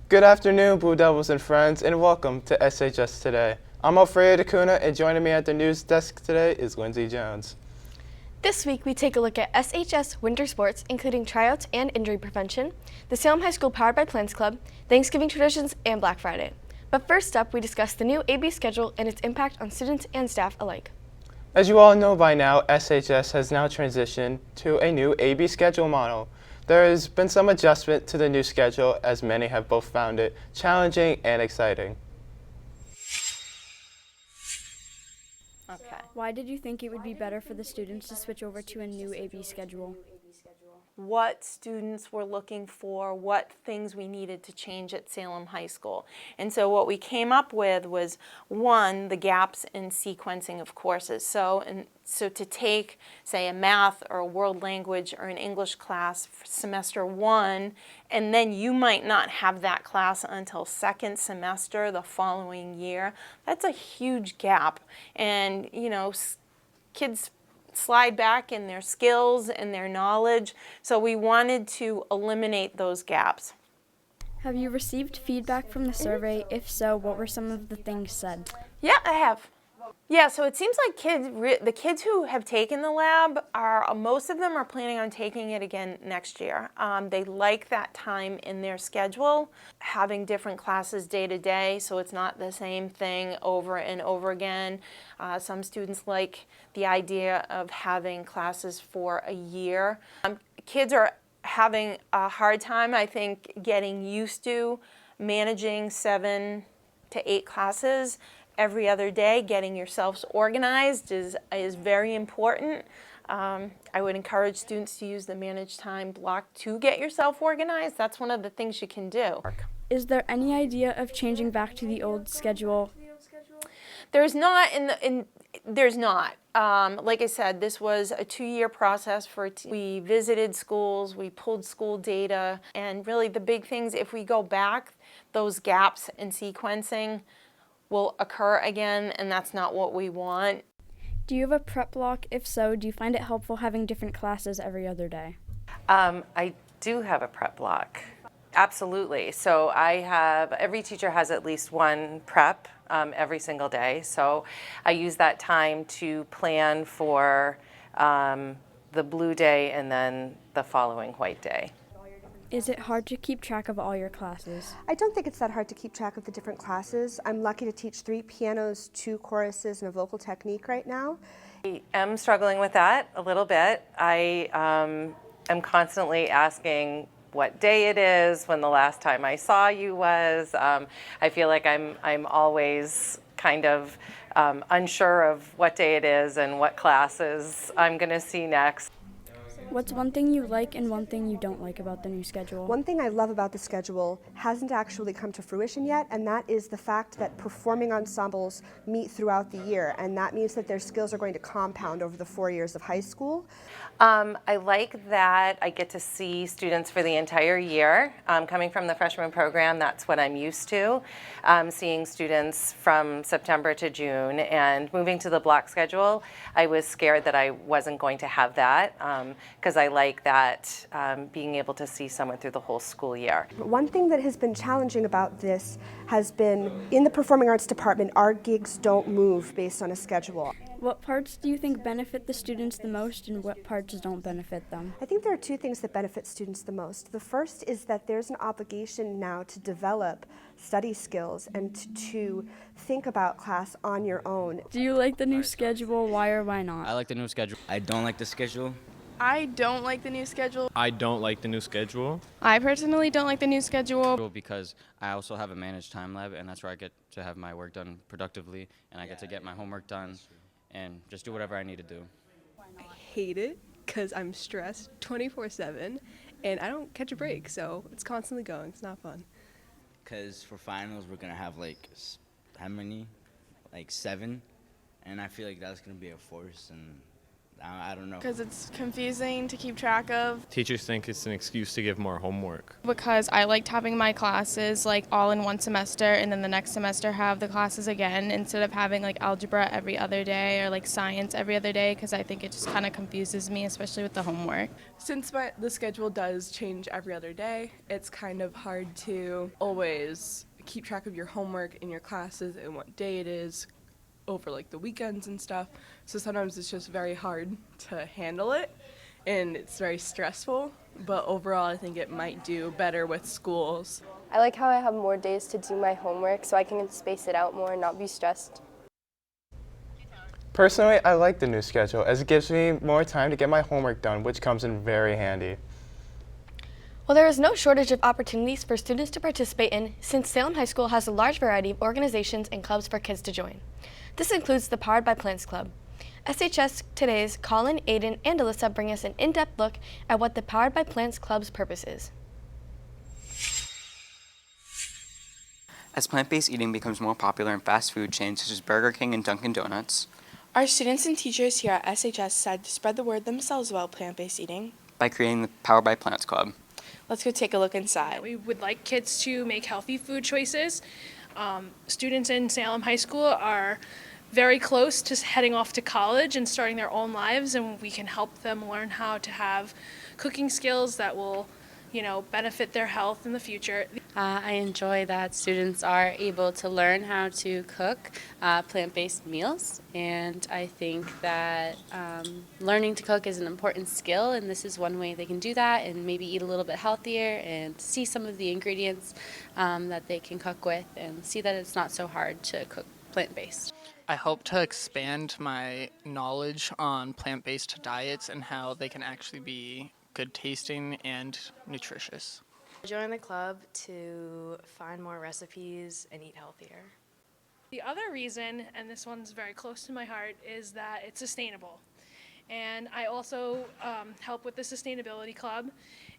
Good afternoon, Blue Devils and friends, and welcome to SHS Today. I'm Alfredo DeCuna, and joining me at the news desk today is Lindsay Jones. This week, we take a look at SHS winter sports, including tryouts and injury prevention, the Salem High School Powered by Plants Club, Thanksgiving traditions, and Black Friday. But first up, we discuss the new AB schedule and its impact on students and staff alike. As you all know by now, SHS has now transitioned to a new AB schedule model. There has been some adjustment to the new schedule, as many have both found it challenging and exciting. Okay. Why did you think it would be better for the students to switch over to a new AB schedule? What students were looking for, what things we needed to change at Salem High School. And so what we came up with was, one, the gaps in sequencing of courses. So to take, say, a math or a world language or an English class for semester one, and then you might not have that class until second semester the following year, that's a huge gap. And, kids slide back in their skills and their knowledge, so we wanted to eliminate those gaps. Have you received feedback from the survey? If so, what were some of the things said? Yeah, I have. Yeah, so it seems like the kids who have taken the lab, most of them are planning on taking it again next year. They like that time in their schedule, having different classes day to day, so it's not the same thing over and over again. Some students like the idea of having classes for a year. Kids are having a hard time, I think, getting used to managing 7 to 8 classes every other day. Getting yourselves organized is very important. I would encourage students to use the managed time block to get yourself organized. That's one of the things you can do. Is there any idea of changing back to the old schedule? There's not. There's not. Like I said, this was a 2-year process. We visited schools, we pulled school data, and really the big things, if we go back, those gaps in sequencing will occur again, and that's not what we want. Do you have a prep block? If so, do you find it helpful having different classes every other day? I do have a prep block. Absolutely. So every teacher has at least one prep every single day. So I use that time to plan for the blue day and then the following white day. Is it hard to keep track of all your classes? I don't think it's that hard to keep track of the different classes. I'm lucky to teach 3 pianos, 2 choruses, and a vocal technique right now. I am struggling with that a little bit. I am constantly asking what day it is, when the last time I saw you was. I feel like I'm always kind of unsure of what day it is and what classes I'm going to see next. What's one thing you like and one thing you don't like about the new schedule? One thing I love about the schedule hasn't actually come to fruition yet, and that is the fact that performing ensembles meet throughout the year, and that means that their skills are going to compound over the 4 years of high school. I like that I get to see students for the entire year. Coming from the freshman program, that's what I'm used to, seeing students from September to June. And moving to the block schedule, I was scared that I wasn't going to have that, because I like that being able to see someone through the whole school year. One thing that has been challenging about this has been, in the performing arts department, our gigs don't move based on a schedule. What parts do you think benefit the students the most and what parts don't benefit them? I think there are 2 things that benefit students the most. The first is that there's an obligation now to develop study skills and to think about class on your own. Do you like the new schedule? Why or why not? I like the new schedule. I don't like the schedule. I don't like the new schedule. I don't like the new schedule. I personally don't like the new schedule. Because I also have a managed time lab, and that's where I get to have my work done productively, and I get to get my homework done and just do whatever I need to do. I hate it because I'm stressed 24/7 and I don't catch a break, so it's constantly going. It's not fun. Because for finals, we're going to have how many? 7. And I feel like that's going to be a force, and I don't know. Because it's confusing to keep track of. Teachers think it's an excuse to give more homework. Because I liked having my classes like all in one semester and then the next semester have the classes again instead of having like algebra every other day or like science every other day, because I think it just kind of confuses me, especially with the homework. Since the schedule does change every other day, it's kind of hard to always keep track of your homework in your classes and what day it is over like the weekends and stuff. So sometimes it's just very hard to handle it and it's very stressful, but overall I think it might do better with schools. I like how I have more days to do my homework so I can space it out more and not be stressed. Personally, I like the new schedule as it gives me more time to get my homework done, which comes in very handy. Well, there is no shortage of opportunities for students to participate in, since Salem High School has a large variety of organizations and clubs for kids to join. This includes the Powered by Plants Club. SHS Today's Colin, Aiden, and Alyssa bring us an in-depth look at what the Powered by Plants Club's purpose is. As plant-based eating becomes more popular in fast food chains such as Burger King and Dunkin' Donuts, our students and teachers here at SHS decided to spread the word themselves about plant-based eating by creating the Powered by Plants Club. Let's go take a look inside. We would like kids to make healthy food choices. Students in Salem High School are very close to heading off to college and starting their own lives, and we can help them learn how to have cooking skills that will, benefit their health in the future. I enjoy that students are able to learn how to cook plant-based meals, and I think that learning to cook is an important skill, and this is one way they can do that and maybe eat a little bit healthier and see some of the ingredients that they can cook with and see that it's not so hard to cook plant-based. I hope to expand my knowledge on plant-based diets and how they can actually be good tasting and nutritious. Join the club to find more recipes and eat healthier. The other reason, and this one's very close to my heart, is that it's sustainable. And I also help with the sustainability club,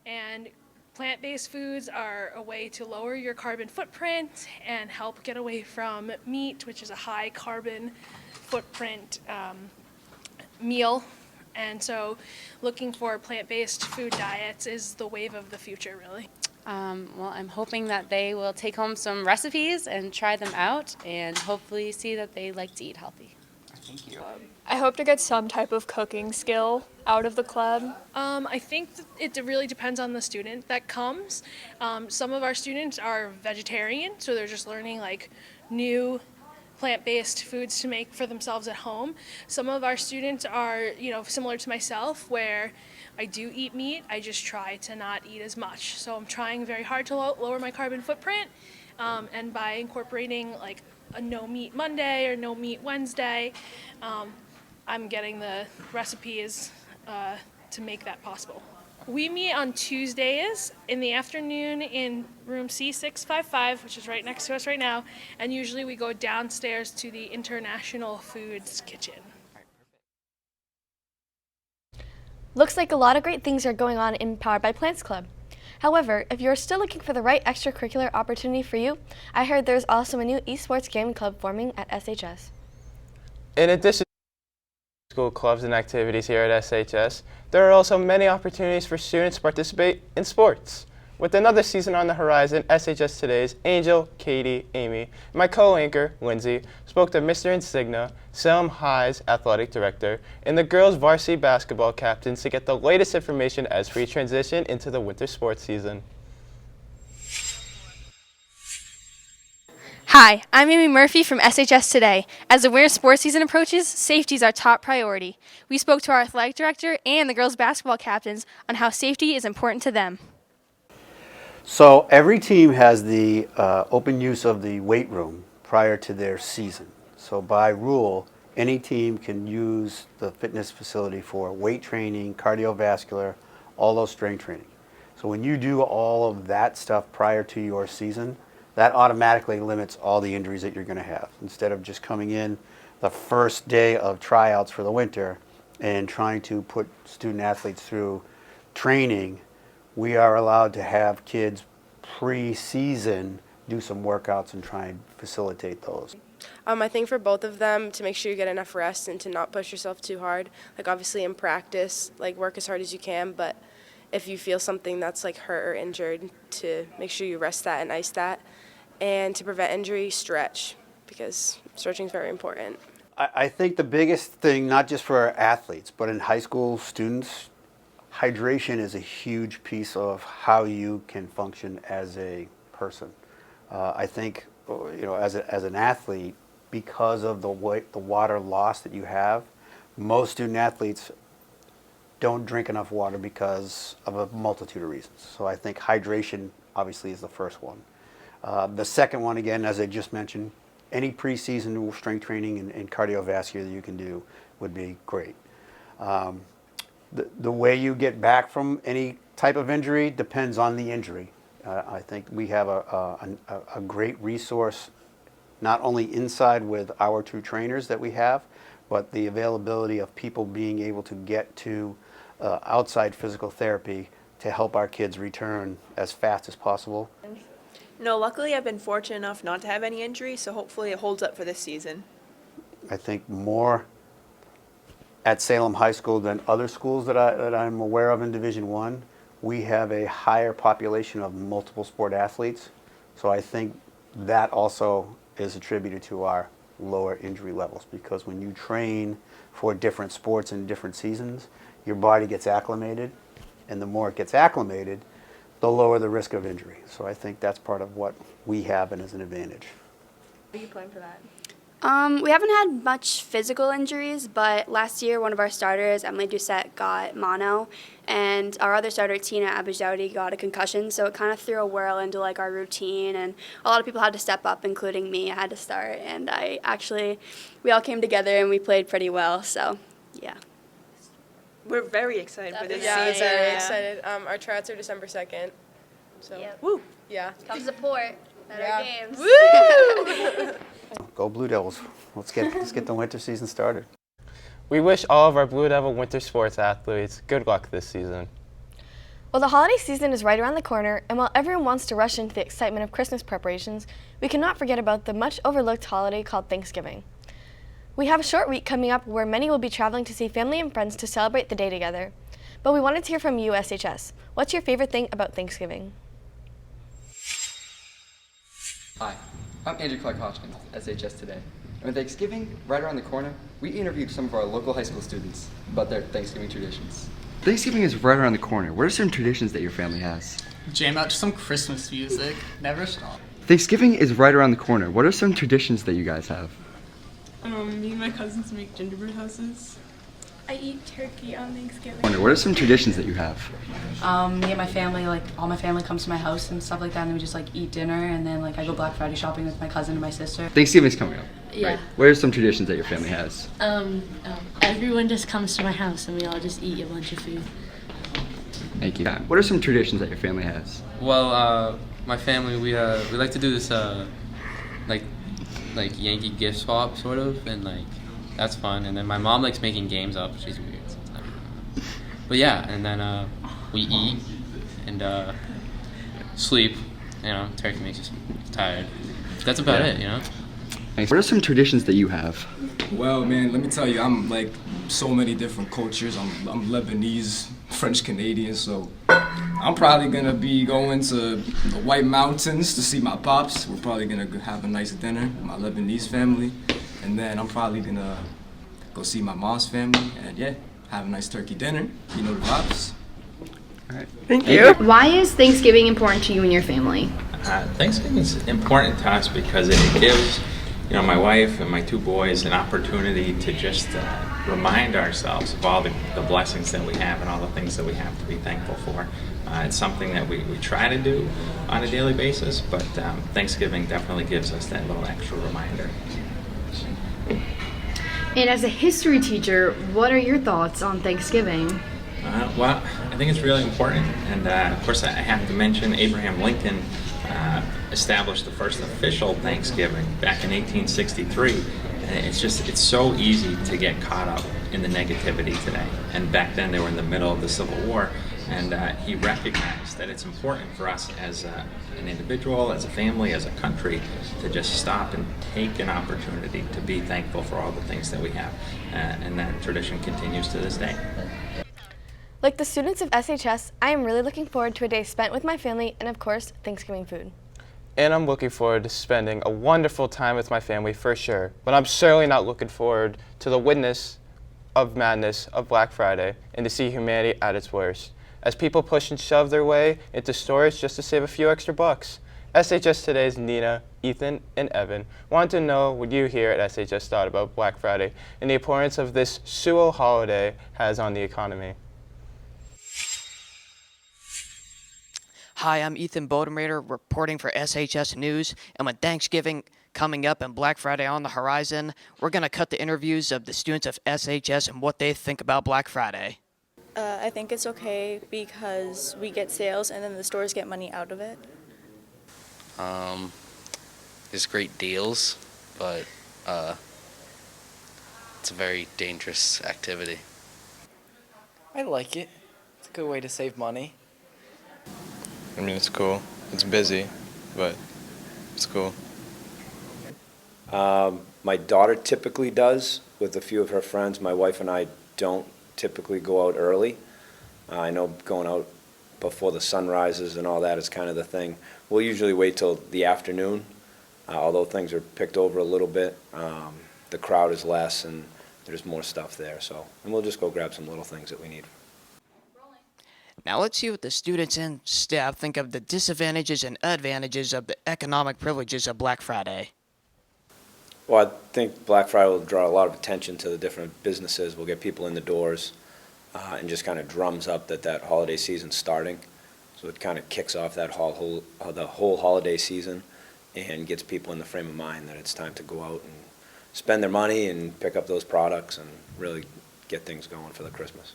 and plant-based foods are a way to lower your carbon footprint and help get away from meat, which is a high carbon footprint meal. And so looking for plant-based food diets is the wave of the future, really. Well, I'm hoping that they will take home some recipes and try them out and hopefully see that they like to eat healthy. Thank you. I hope to get some type of cooking skill out of the club. I think it really depends on the student that comes. Some of our students are vegetarian, so they're just learning like new plant-based foods to make for themselves at home. Some of our students are, similar to myself, where I do eat meat, I just try to not eat as much. So I'm trying very hard to lower my carbon footprint, and by incorporating like a no meat Monday or no meat Wednesday, I'm getting the recipes to make that possible. We meet on Tuesdays in the afternoon in room C655, which is right next to us right now, and usually we go downstairs to the International Foods Kitchen. Looks like a lot of great things are going on in Powered by Plants Club. However, if you're still looking for the right extracurricular opportunity for you, I heard there's also a new esports gaming club forming at SHS. In addition to school clubs and activities here at SHS, there are also many opportunities for students to participate in sports. With another season on the horizon, SHS Today's Angel, Katie, Amy, and my co-anchor, Lindsay, spoke to Mr. Insigna, Salem High's athletic director, and the girls' varsity basketball captains to get the latest information as we transition into the winter sports season. Hi, I'm Amy Murphy from SHS Today. As the winter sports season approaches, safety is our top priority. We spoke to our athletic director and the girls' basketball captains on how safety is important to them. So every team has the open use of the weight room prior to their season. So by rule, any team can use the fitness facility for weight training, cardiovascular, all those strength training. So when you do all of that stuff prior to your season, that automatically limits all the injuries that you're going to have. Instead of just coming in the first day of tryouts for the winter and trying to put student athletes through training, we are allowed to have kids pre-season do some workouts and try and facilitate those. I think for both of them, to make sure you get enough rest and to not push yourself too hard. Like obviously in practice, like work as hard as you can, but if you feel something that's like hurt or injured, to make sure you rest that and ice that. And to prevent injury, stretch, because stretching is very important. I think the biggest thing, not just for our athletes, but in high school students, hydration is a huge piece of how you can function as a person. I think, as an athlete, because of the water loss that you have, most student athletes don't drink enough water because of a multitude of reasons. So I think hydration obviously is the first one. The second one, again, as I just mentioned, any preseason strength training and cardiovascular that you can do would be great. The way you get back from any type of injury depends on the injury. I think we have a great resource, not only inside with our 2 trainers that we have, but the availability of people being able to get to outside physical therapy to help our kids return as fast as possible. No, luckily I've been fortunate enough not to have any injuries, so hopefully it holds up for this season. I think more at Salem High School than other schools that I'm aware of in Division I. We have a higher population of multiple sport athletes, so I think that also is attributed to our lower injury levels, because when you train for different sports in different seasons, your body gets acclimated, and the more it gets acclimated, the lower the risk of injury. So I think that's part of what we have and is an advantage. What do you plan for that? We haven't had much physical injuries, but last year one of our starters, Emily Doucette, got mono, and our other starter, Tina Abajouti, got a concussion, so it kind of threw a whirl into like our routine, and a lot of people had to step up, including me. I had to start, and we all came together and we played pretty well, so yeah. We're very excited for this Yeah, season. very excited. Our tryouts are December 2nd. So, Woo! Yeah. Come support at our games. Woo! Go Blue Devils. Let's get the winter season started. We wish all of our Blue Devil winter sports athletes good luck this season. Well, the holiday season is right around the corner, and while everyone wants to rush into the excitement of Christmas preparations, we cannot forget about the much overlooked holiday called Thanksgiving. We have a short week coming up where many will be traveling to see family and friends to celebrate the day together. But we wanted to hear from you, SHS. What's your favorite thing about Thanksgiving? Hi, I'm Andrew Clark Hodgkins, SHS Today. And with Thanksgiving right around the corner, we interviewed some of our local high school students about their Thanksgiving traditions. Thanksgiving is right around the corner. What are some traditions that your family has? Jam out to some Christmas music. Never stop. Thanksgiving is right around the corner. What are some traditions that you guys have? Me and my cousins make gingerbread houses. I eat turkey on Thanksgiving. What are some traditions that you have? Me and my family, like all my family comes to my house and stuff like that, and then we just like eat dinner, and then like I go Black Friday shopping with my cousin and my sister. Thanksgiving's coming up. Yeah. Right? What are some traditions that your family has? Everyone just comes to my house and we all just eat a bunch of food. Thank you. What are some traditions that your family has? Well, my family, we like to do this like Yankee gift swap sort of, and like that's fun. And then my mom likes making games up. She's weird sometimes. But yeah, and then we eat and sleep. You know, turkey makes us tired. That's about it. You know. Thanks. What are some traditions that you have? Well, man, let me tell you, I'm like so many different cultures. I'm Lebanese, French Canadian, so I'm probably gonna be going to the White Mountains to see my pops. We're probably gonna have a nice dinner with my Lebanese family, and then I'm probably gonna go see my mom's family, and yeah, have a nice turkey dinner. You know the vibes. All right. Thank you. Why is Thanksgiving important to you and your family? Thanksgiving is important to us because it gives my wife and my 2 boys an opportunity to just remind ourselves of all the blessings that we have and all the things that we have to be thankful for. It's something that we try to do on a daily basis, but Thanksgiving definitely gives us that little extra reminder. And as a history teacher, what are your thoughts on Thanksgiving? Well, I think it's really important, and of course I have to mention Abraham Lincoln established the first official Thanksgiving back in 1863. And it's so easy to get caught up in the negativity today. And back then they were in the middle of the Civil War, And he recognized that it's important for us as an individual, as a family, as a country, to just stop and take an opportunity to be thankful for all the things that we have. And that tradition continues to this day. Like the students of SHS, I am really looking forward to a day spent with my family and, of course, Thanksgiving food. And I'm looking forward to spending a wonderful time with my family for sure. But I'm certainly not looking forward to the witness of madness of Black Friday and to see humanity at its worst, as people push and shove their way into stores just to save a few extra bucks. SHS Today's Nina, Ethan, and Evan wanted to know what you here at SHS thought about Black Friday and the importance of this suo holiday has on the economy. Hi, I'm Ethan Bodemater reporting for SHS News, and with Thanksgiving coming up and Black Friday on the horizon, we're going to cut the interviews of the students of SHS and what they think about Black Friday. I think it's okay because we get sales and then the stores get money out of it. There's great deals, but it's a very dangerous activity. I like it. It's a good way to save money. I mean, it's cool. It's busy, but it's cool. My daughter typically does with a few of her friends. My wife and I don't typically go out early. I know going out before the sun rises and all that is kind of the thing. We'll usually wait till the afternoon, although things are picked over a little bit. The crowd is less and there's more stuff there. And we'll just go grab some little things that we need. Now let's see what the students and staff think of the disadvantages and advantages of the economic privileges of Black Friday. Well, I think Black Friday will draw a lot of attention to the different businesses. We'll get people in the doors and just kind of drums up that holiday season's starting. So it kind of kicks off the whole holiday season and gets people in the frame of mind that it's time to go out and spend their money and pick up those products and really get things going for the Christmas.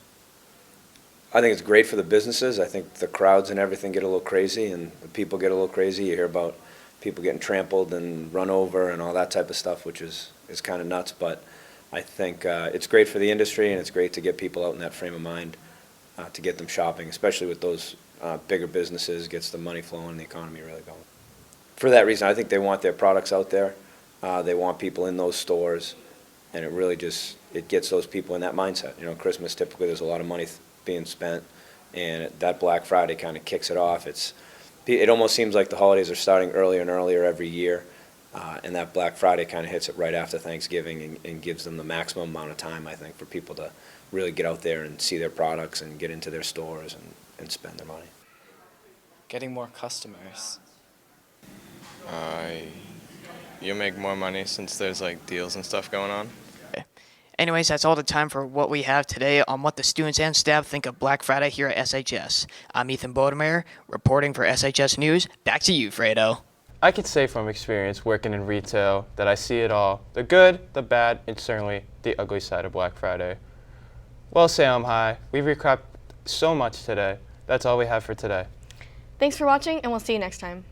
I think it's great for the businesses. I think the crowds and everything get a little crazy and the people get a little crazy. You hear about people getting trampled and run over and all that type of stuff, which is kind of nuts. But I think it's great for the industry and it's great to get people out in that frame of mind to get them shopping, especially with those bigger businesses, gets the money flowing and the economy really going. For that reason, I think they want their products out there. They want people in those stores, and it really just, it gets those people in that mindset. You know, Christmas, typically there's a lot of money being spent, and that Black Friday kind of kicks it off. It almost seems like the holidays are starting earlier and earlier every year, and that Black Friday kind of hits it right after Thanksgiving and gives them the maximum amount of time, I think, for people to really get out there and see their products and get into their stores and spend their money. Getting more customers. You'll make more money since there's like deals and stuff going on. Anyways, that's all the time for what we have today on what the students and staff think of Black Friday here at SHS. I'm Ethan Bodemater, reporting for SHS News. Back to you, Fredo. I can say from experience working in retail that I see it all, the good, the bad, and certainly the ugly side of Black Friday. Well, Salem High, we've recapped so much today. That's all we have for today. Thanks for watching, and we'll see you next time.